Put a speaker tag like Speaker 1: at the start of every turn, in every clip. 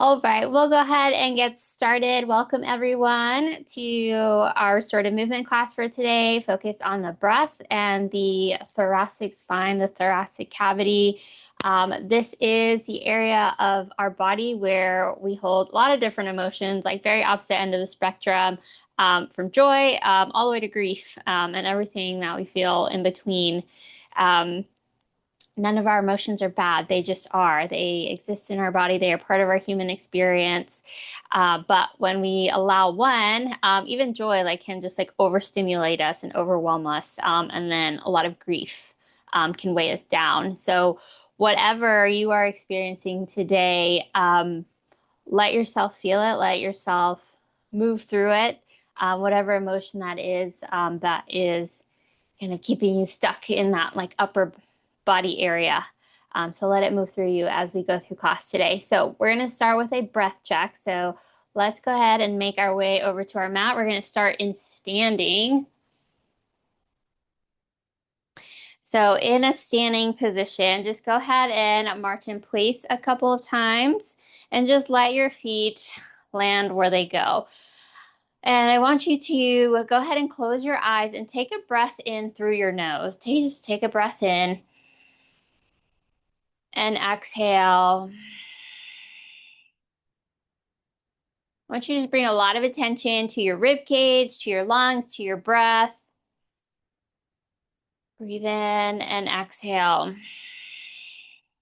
Speaker 1: All right, we'll go ahead and get started. Welcome everyone to our restorative movement class for today, focused on the breath and the thoracic spine, the thoracic cavity. This is the area of our body where we hold a lot of different emotions, like very opposite end of the spectrum, from joy all the way to grief, and everything that we feel in between. Um, None of our emotions are bad. They just are. They exist in our body. They are part of our human experience. But when we allow one, even joy, can just overstimulate us and overwhelm us. And then a lot of grief can weigh us down. So whatever you are experiencing today, let yourself feel it. Let yourself move through it. Whatever emotion that is kind of keeping you stuck in that upper body area. So let it move through you as we go through class today. So we're going to start with a breath check. So let's go ahead and make our way over to our mat. We're going to start in standing. So in a standing position, just go ahead and march in place a couple of times and just let your feet land where they go. And I want you to go ahead and close your eyes and take a breath in through your nose. Just take a breath in and exhale. I want you to just bring a lot of attention to your rib cage, to your lungs, to your breath. Breathe in and exhale.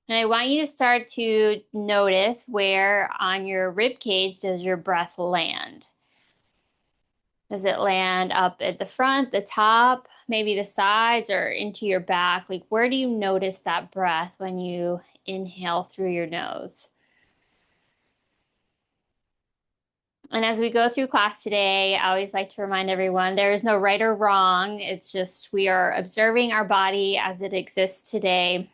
Speaker 1: And I want you to start to notice where on your rib cage does your breath land. Does it land up at the front, the top, maybe the sides, or into your back? Where do you notice that breath when you inhale through your nose? And as we go through class today, I always like to remind everyone there is no right or wrong. It's just we are observing our body as it exists today.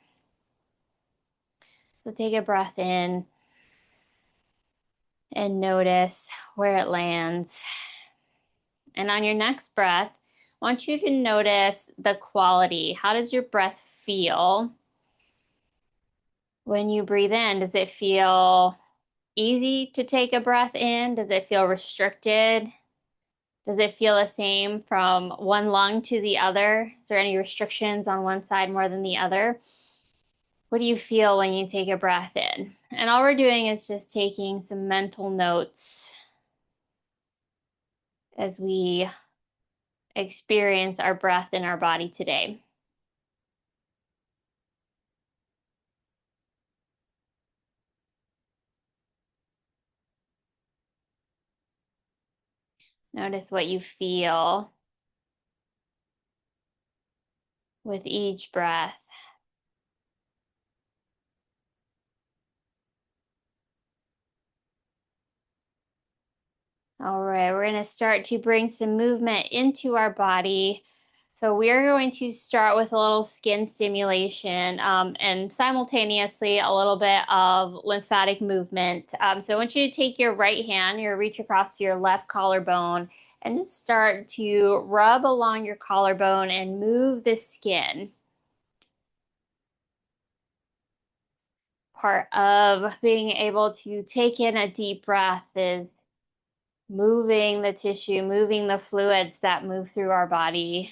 Speaker 1: So take a breath in and notice where it lands. And on your next breath, I want you to notice the quality. How does your breath feel when you breathe in? Does it feel easy to take a breath in? Does it feel restricted? Does it feel the same from one lung to the other? Is there any restrictions on one side more than the other? What do you feel when you take a breath in? And all we're doing is just taking some mental notes as we experience our breath in our body today. Notice what you feel with each breath. All right, we're going to start to bring some movement into our body. So we're going to start with a little skin stimulation and simultaneously a little bit of lymphatic movement. So I want you to take your right hand, you reach across to your left collarbone and just start to rub along your collarbone and move the skin. Part of being able to take in a deep breath is moving the tissue, moving the fluids that move through our body,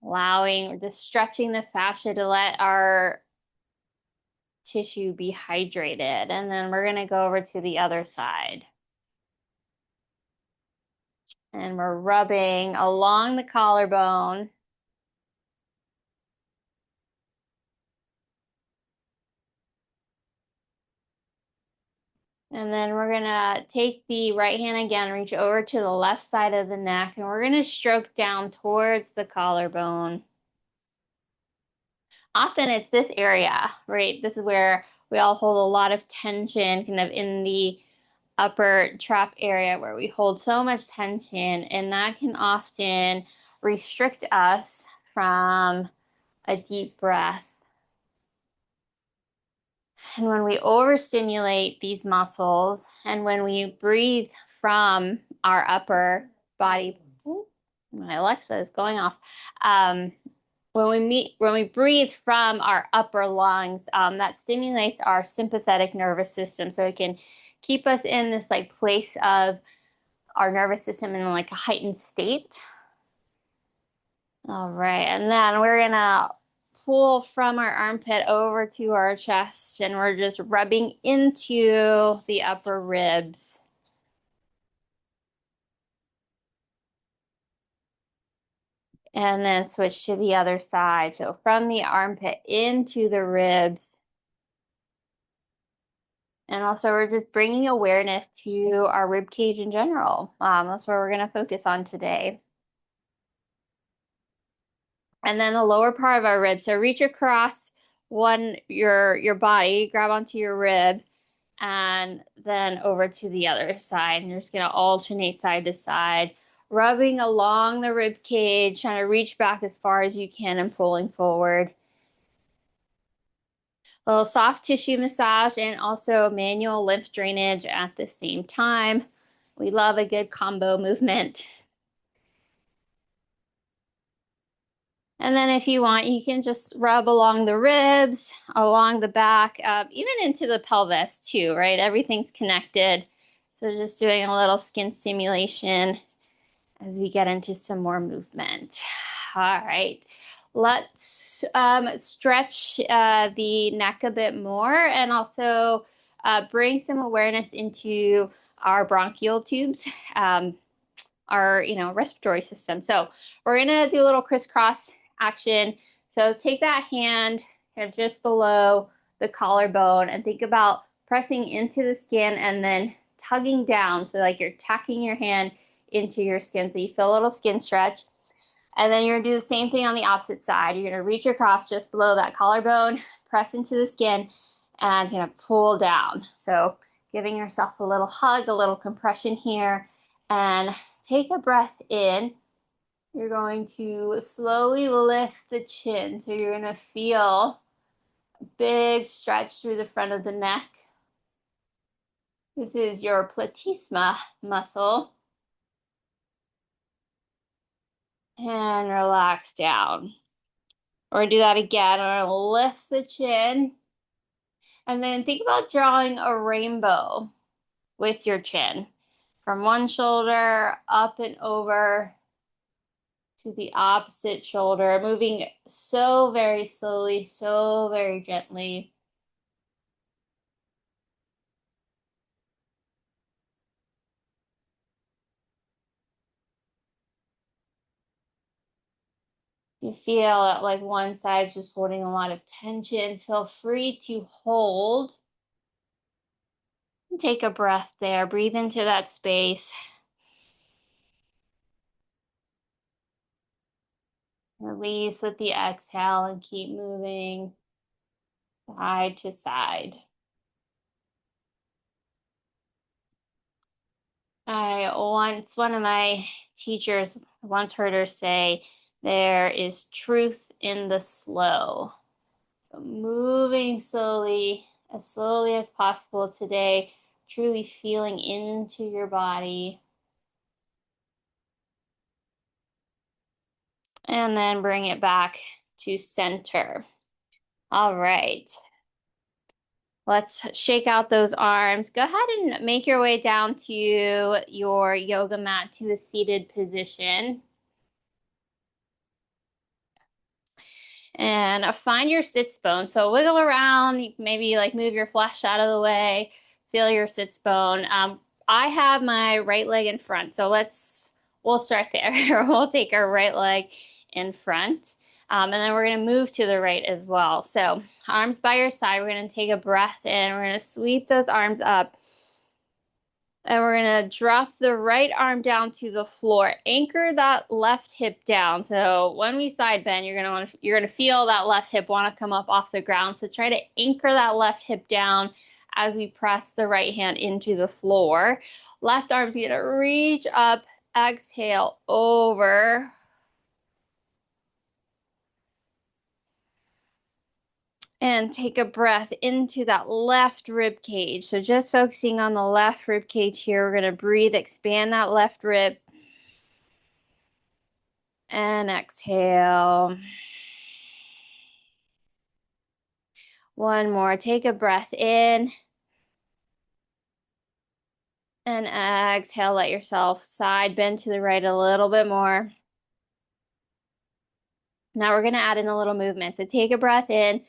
Speaker 1: allowing or just stretching the fascia to let our tissue be hydrated. And then we're going to go over to the other side. And we're rubbing along the collarbone. And then we're going to take the right hand again, reach over to the left side of the neck, and we're going to stroke down towards the collarbone. Often it's this area, right? This is where we all hold a lot of tension kind of in the upper trap area where we hold so much tension, and that can often restrict us from a deep breath. And when we overstimulate these muscles and when we breathe from our upper body, my Alexa is going off. when we breathe from our upper lungs, that stimulates our sympathetic nervous system, so it can keep us in this like place of our nervous system in like a heightened state. All right, and then we're gonna pull from our armpit over to our chest, and we're just rubbing into the upper ribs. And then switch to the other side. So from the armpit into the ribs. And also, we're just bringing awareness to our rib cage in general. That's what we're going to focus on today. And then the lower part of our rib. So reach across your body, grab onto your rib, and then over to the other side. And you're just going to alternate side to side, rubbing along the rib cage, trying to reach back as far as you can and pulling forward. A little soft tissue massage and also manual lymph drainage at the same time. We love a good combo movement. And then if you want, you can just rub along the ribs, along the back, even into the pelvis too, right? Everything's connected. So just doing a little skin stimulation as we get into some more movement. All right, let's stretch the neck a bit more and also bring some awareness into our bronchial tubes, our respiratory system. So we're gonna do a little crisscross action. So take that hand just below the collarbone and think about pressing into the skin and then tugging down. So like you're tacking your hand into your skin. So you feel a little skin stretch. And then you're gonna do the same thing on the opposite side. You're gonna reach across just below that collarbone, press into the skin, and you're gonna pull down. So giving yourself a little hug, a little compression here, and take a breath in. You're going to slowly lift the chin. So you're gonna feel a big stretch through the front of the neck. This is your platysma muscle. And relax down. We're gonna do that again. We're gonna lift the chin. And then think about drawing a rainbow with your chin. From one shoulder up and over to the opposite shoulder, moving so very slowly, so very gently. You feel that like one side's just holding a lot of tension. Feel free to hold. Take a breath there. Breathe into that space. Release with the exhale and keep moving side to side. One of my teachers once heard her say, there is truth in the slow. So moving as slowly as possible today, truly feeling into your body. And then bring it back to center. All right. Let's shake out those arms. Go ahead and make your way down to your yoga mat to a seated position. And find your sits bone. So wiggle around, maybe like move your flesh out of the way, feel your sits bone. I have my right leg in front. So we'll start there. We'll take our right leg in front. And then we're going to move to the right as well. So arms by your side, we're going to take a breath in. We're going to sweep those arms up. And we're going to drop the right arm down to the floor. Anchor that left hip down. So when we side bend, you're going to feel that left hip want to come up off the ground. So try to anchor that left hip down as we press the right hand into the floor. Left arm's going to reach up, exhale over. And take a breath into that left rib cage. So just focusing on the left rib cage here. We're going to breathe, expand that left rib. And exhale. One more. Take a breath in and exhale. Let yourself side bend to the right a little bit more. Now we're going to add in a little movement. So take a breath in,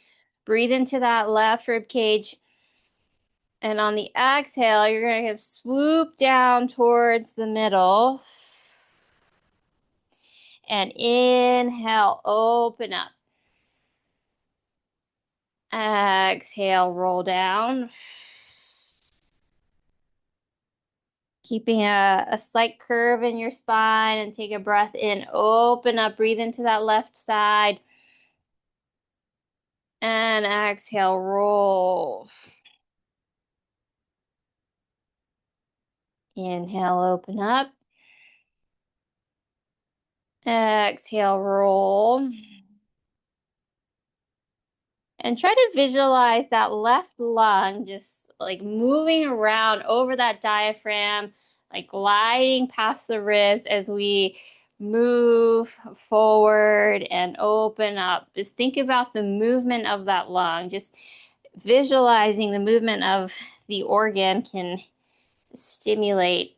Speaker 1: breathe into that left rib cage. And on the exhale, you're going to swoop down towards the middle. And inhale, open up. Exhale, roll down. Keeping a slight curve in your spine, and take a breath in, open up, breathe into that left side. And exhale, roll. Inhale, open up. Exhale, roll. And try to visualize that left lung just like moving around over that diaphragm, like gliding past the ribs as we move forward and open up. Just think about the movement of that lung. Just visualizing the movement of the organ can stimulate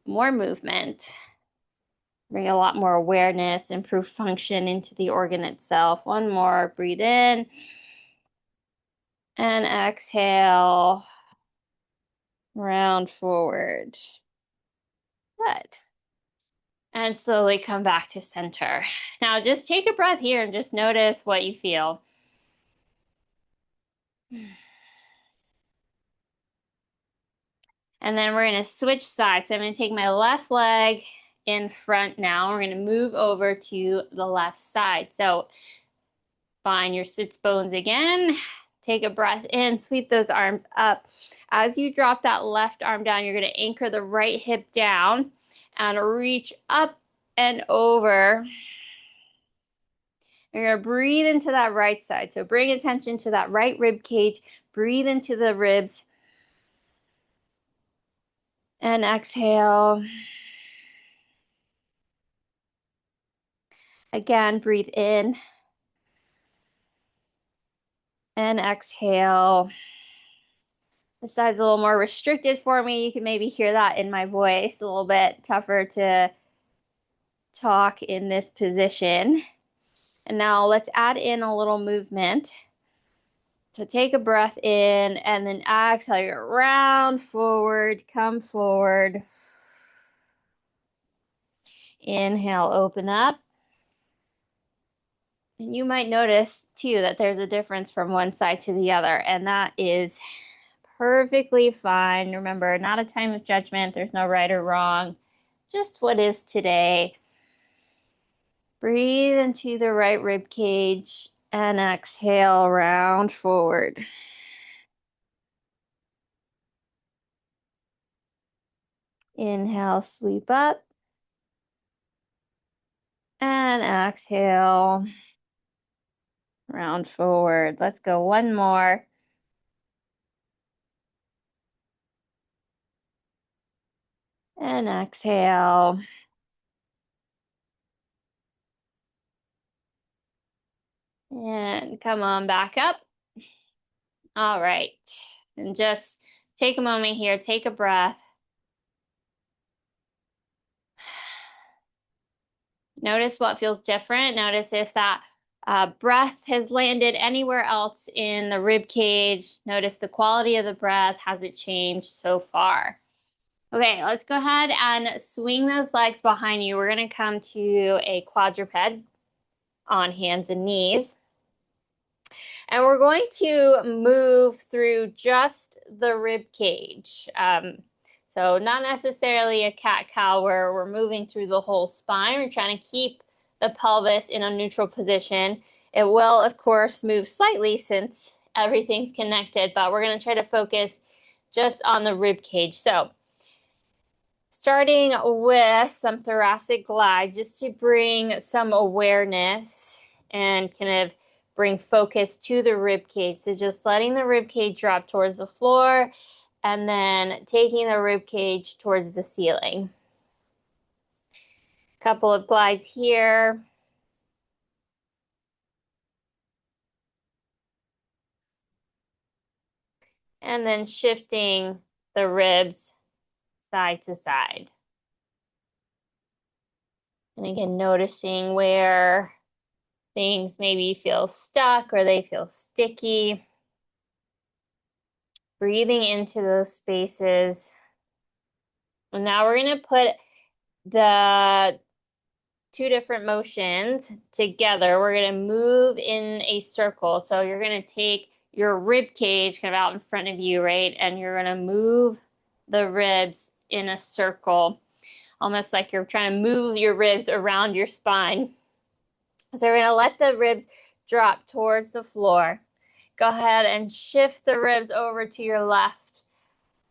Speaker 1: more movement, bring a lot more awareness, improve function into the organ itself. One more, breathe in. And exhale, round forward. Good. And slowly come back to center. Now just take a breath here and just notice what you feel. And then we're going to switch sides. So I'm going to take my left leg in front now. We're going to move over to the left side. So find your sits bones again. Take a breath in, sweep those arms up. As you drop that left arm down, you're going to anchor the right hip down and reach up and over. You're going to breathe into that right side. So bring attention to that right rib cage. Breathe into the ribs. And exhale. Again, breathe in. And exhale. This side's a little more restricted for me. You can maybe hear that in my voice. A little bit tougher to talk in this position. And now let's add in a little movement. So take a breath in and then exhale. You're round forward, come forward. Inhale, open up. And you might notice too that there's a difference from one side to the other, and that is perfectly fine. Remember, not a time of judgment. There's no right or wrong, just what is today. Breathe into the right rib cage and exhale, round forward. Inhale, sweep up. And exhale, round forward. Let's go one more. And exhale. And come on back up. All right. And just take a moment here, take a breath. Notice what feels different. Notice if that breath has landed anywhere else in the rib cage. Notice the quality of the breath. Has it changed so far? Okay, let's go ahead and swing those legs behind you. We're going to come to a quadruped on hands and knees. And we're going to move through just the rib cage. So not necessarily a cat-cow where we're moving through the whole spine. We're trying to keep the pelvis in a neutral position. It will, of course, move slightly since everything's connected, but we're going to try to focus just on the rib cage. So starting with some thoracic glide, just to bring some awareness and kind of bring focus to the rib cage. So just letting the rib cage drop towards the floor and then taking the rib cage towards the ceiling. Couple of glides here. And then shifting the ribs side to side. And again, noticing where things maybe feel stuck or they feel sticky. Breathing into those spaces. And now we're going to put the two different motions together. We're going to move in a circle. So you're going to take your rib cage kind of out in front of you, right? And you're going to move the ribs in a circle, almost like you're trying to move your ribs around your spine. So we're going to let the ribs drop towards the floor. Go ahead and shift the ribs over to your left.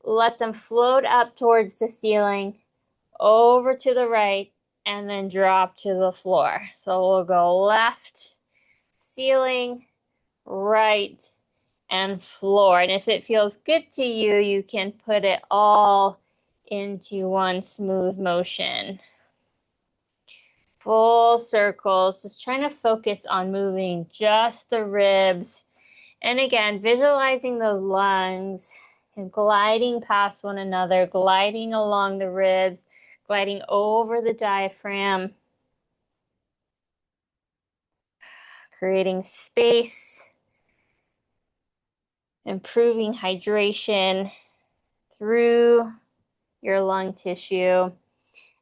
Speaker 1: Let them float up towards the ceiling, over to the right, and then drop to the floor. So we'll go left, ceiling, right, and floor. And if it feels good to you, you can put it all into one smooth motion. Full circles, just trying to focus on moving just the ribs. And again, visualizing those lungs and gliding past one another, gliding along the ribs, gliding over the diaphragm, creating space, improving hydration through your lung tissue.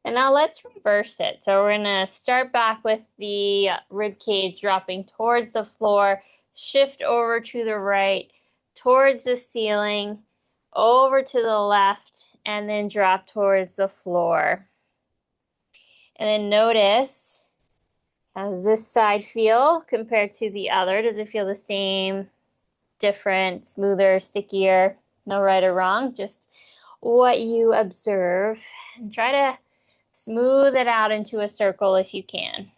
Speaker 1: And now let's reverse it. So we're going to start back with the rib cage dropping towards the floor, shift over to the right, towards the ceiling, over to the left, and then drop towards the floor. And then notice, how does this side feel compared to the other? Does it feel the same, different, smoother, stickier? No right or wrong, just what you observe. And try to smooth it out into a circle if you can.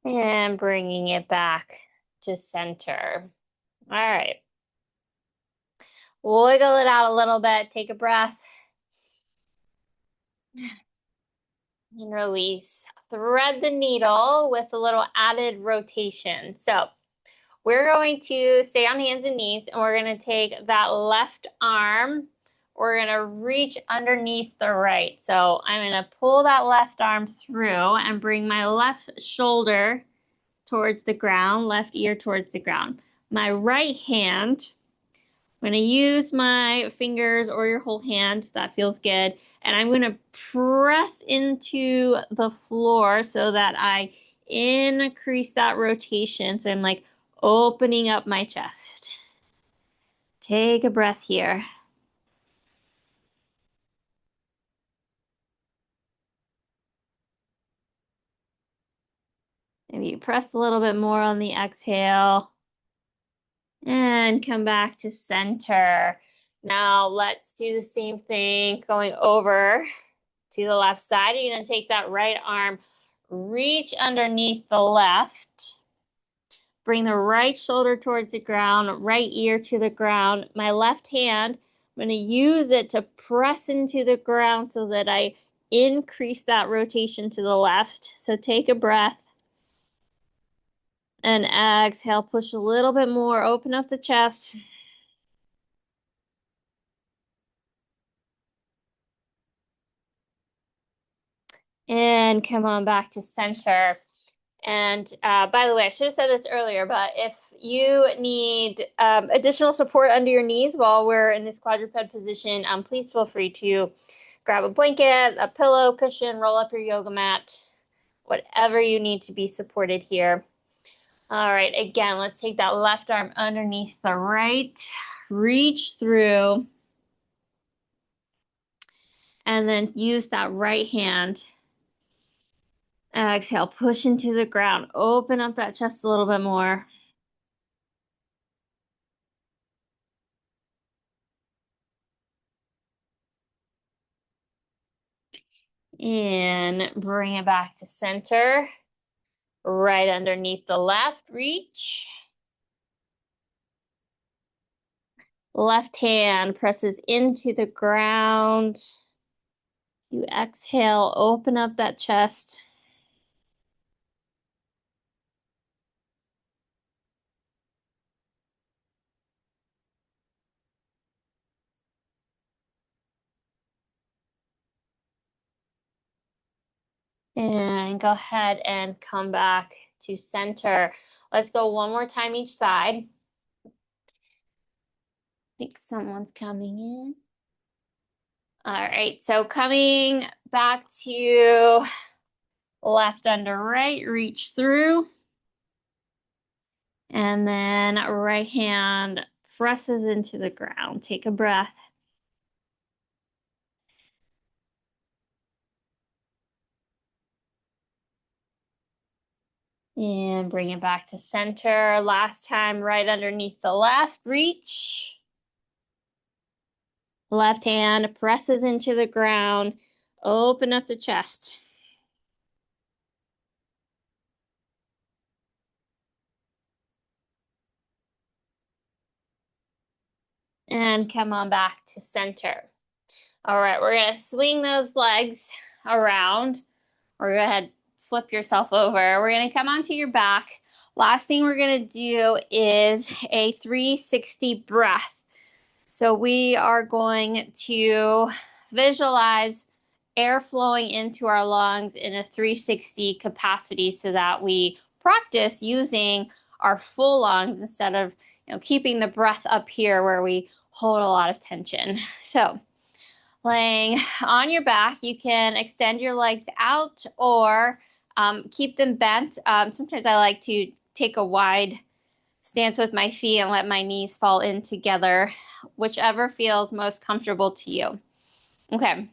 Speaker 1: And bringing it back to center. All right. Wiggle it out a little bit. Take a breath. And release. Thread the needle with a little added rotation. So we're going to stay on hands and knees, and we're going to take that left arm. We're going to reach underneath the right. So I'm going to pull that left arm through and bring my left shoulder towards the ground, left ear towards the ground. My right hand, I'm going to use my fingers or your whole hand, if that feels good. And I'm going to press into the floor so that I increase that rotation. So I'm like opening up my chest. Take a breath here. Maybe you press a little bit more on the exhale. And come back to center. Now let's do the same thing going over to the left side. You're going to take that right arm, reach underneath the left. Bring the right shoulder towards the ground, right ear to the ground. My left hand, I'm going to use it to press into the ground so that I increase that rotation to the left. So take a breath. And exhale, push a little bit more, open up the chest. And come on back to center. And by the way, I should have said this earlier, but if you need additional support under your knees while we're in this quadruped position, please feel free to grab a blanket, a pillow, cushion, roll up your yoga mat, whatever you need to be supported here. All right, again, let's take that left arm underneath the right, reach through, and then use that right hand. Exhale, push into the ground, open up that chest a little bit more. And And bring it back to center. Right underneath the left, reach. Left hand presses into the ground. You exhale, open up that chest. And go ahead and come back to center. Let's go one more time each side. I think someone's coming in. All right, so coming back to left under right, reach through. And then right hand presses into the ground. Take a breath. And bring it back to center. Last time, right underneath the left, reach. Left hand presses into the ground. Open up the chest. And come on back to center. All right, we're gonna swing those legs around. Or go ahead, flip yourself over. We're gonna come onto your back. Last thing we're gonna do is a 360 breath. So we are going to visualize air flowing into our lungs in a 360 capacity so that we practice using our full lungs instead of keeping the breath up here where we hold a lot of tension. So laying on your back, you can extend your legs out or keep them bent. Sometimes I like to take a wide stance with my feet and let my knees fall in together, whichever feels most comfortable to you. Okay, I'm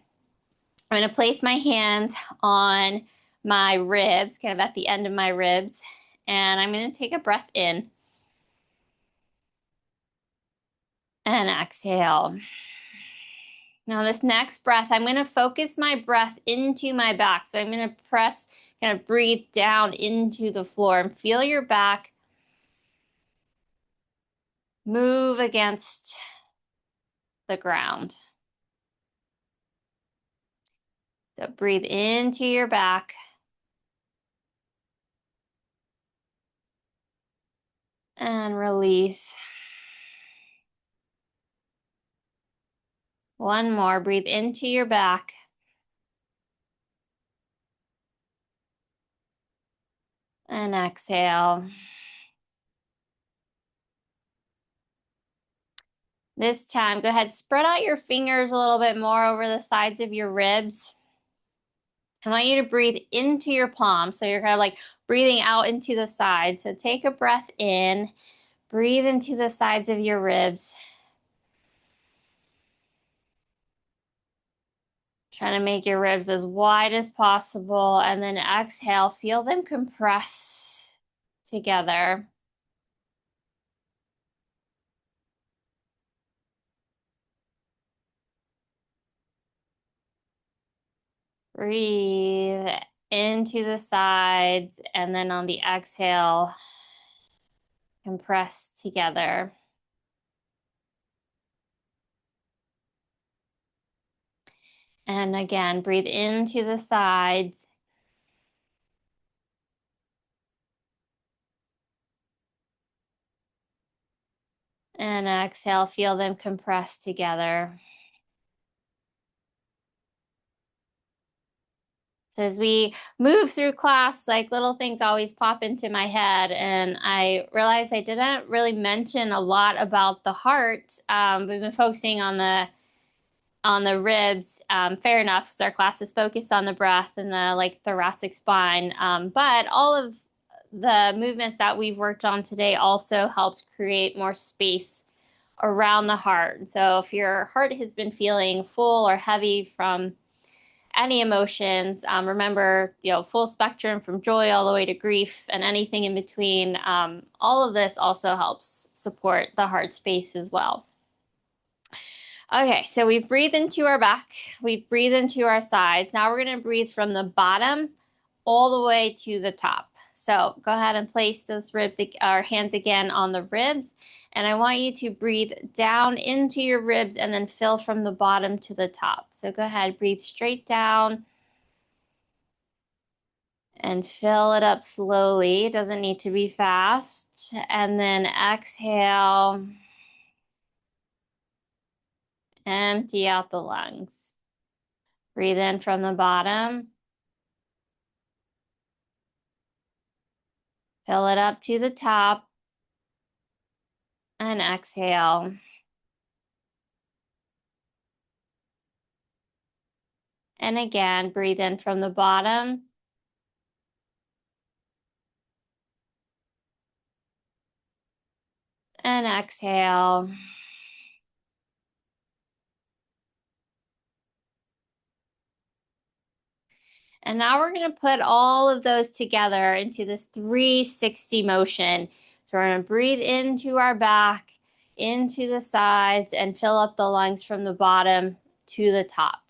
Speaker 1: going to place my hands on my ribs, kind of at the end of my ribs, and I'm going to take a breath in and exhale. Now this next breath, I'm going to focus my breath into my back. So I'm going to press, kind of breathe down into the floor and feel your back move against the ground. So breathe into your back. And release. One more. Breathe into your back. And exhale. This time, go ahead, spread out your fingers a little bit more over the sides of your ribs. I want you to breathe into your palm. So you're kind of like breathing out into the sides. So take a breath in, breathe into the sides of your ribs. Trying to make your ribs as wide as possible. And then exhale, feel them compress together. Breathe into the sides, and then on the exhale, compress together. And again, breathe into the sides. And exhale, feel them compress together. So as we move through class, like little things always pop into my head, and I realized I didn't really mention a lot about the heart. We've been focusing on the ribs. Fair enough, because our class is focused on the breath and the thoracic spine. But all of the movements that we've worked on today also helps create more space around the heart. So if your heart has been feeling full or heavy from any emotions, remember, full spectrum from joy all the way to grief and anything in between. All of this also helps support the heart space as well. Okay, so we've breathed into our back, we've breathed into our sides. Now we're going to breathe from the bottom all the way to the top. So go ahead and place those ribs or hands again on the ribs. And I want you to breathe down into your ribs and then fill from the bottom to the top. So go ahead, breathe straight down and fill it up slowly. It doesn't need to be fast. And then exhale, empty out the lungs. Breathe in from the bottom. Fill it up to the top and exhale. And again, breathe in from the bottom and exhale. And now we're going to put all of those together into this 360 motion. So we're going to breathe into our back, into the sides, and fill up the lungs from the bottom to the top.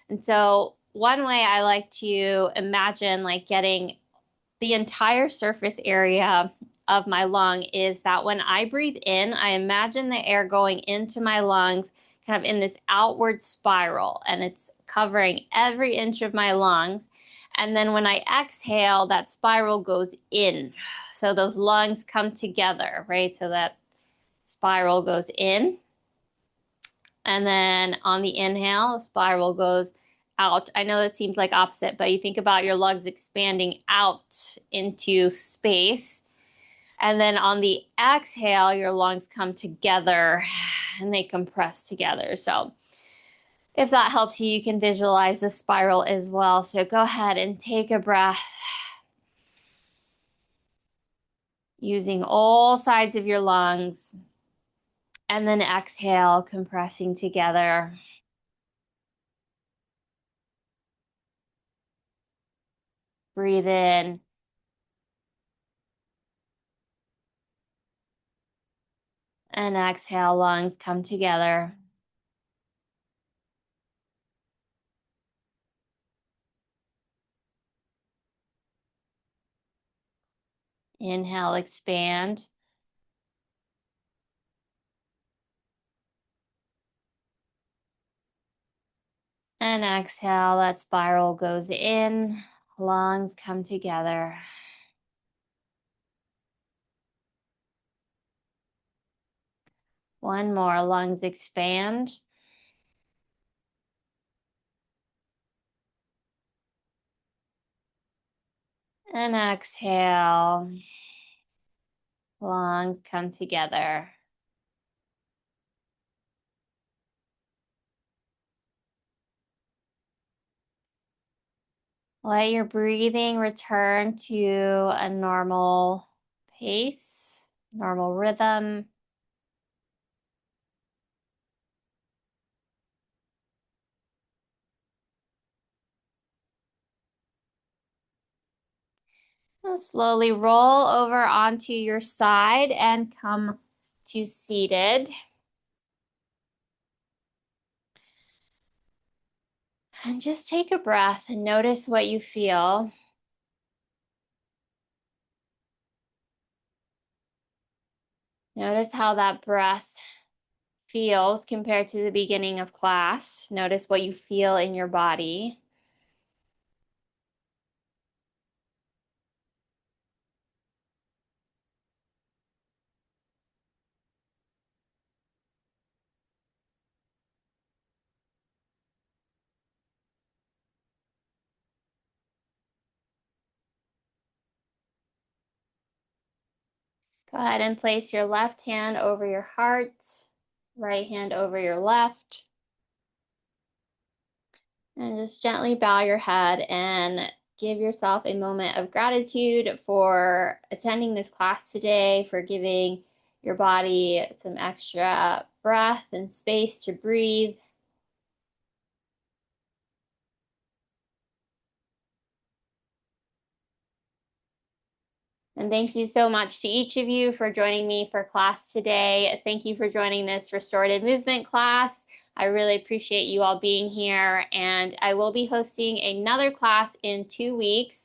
Speaker 1: And so one way I like to imagine like getting the entire surface area of my lung is that when I breathe in, I imagine the air going into my lungs kind of in this outward spiral, and it's covering every inch of my lungs. And then when I exhale, that spiral goes in. So those lungs come together, right? So that spiral goes in. And then on the inhale, spiral goes out. I know that seems like opposite, but you think about your lungs expanding out into space. And then on the exhale, your lungs come together and they compress together. So if that helps you, you can visualize the spiral as well. So go ahead and take a breath using all sides of your lungs. And then exhale, compressing together. Breathe in. And exhale, lungs come together. Inhale, expand. And exhale, that spiral goes in. Lungs come together. One more, lungs expand. And exhale, lungs come together. Let your breathing return to a normal pace, normal rhythm. And slowly roll over onto your side and come to seated. And just take a breath and notice what you feel. Notice how that breath feels compared to the beginning of class. Notice what you feel in your body. Go ahead and place your left hand over your heart, right hand over your left. And just gently bow your head and give yourself a moment of gratitude for attending this class today, for giving your body some extra breath and space to breathe. And thank you so much to each of you for joining me for class today. Thank you for joining this restorative movement class. I really appreciate you all being here, and I will be hosting another class in 2 weeks,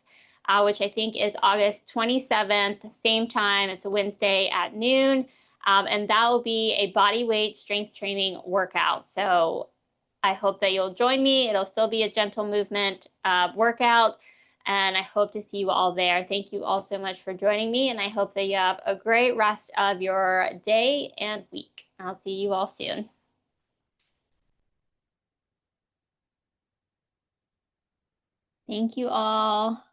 Speaker 1: which I think is August 27th, same time. It's a Wednesday at noon, and that will be a body weight strength training workout. So I hope that you'll join me. It'll still be a gentle movement workout, and I hope to see you all there. Thank you all so much for joining me, and I hope that you have a great rest of your day and week. I'll see you all soon. Thank you all.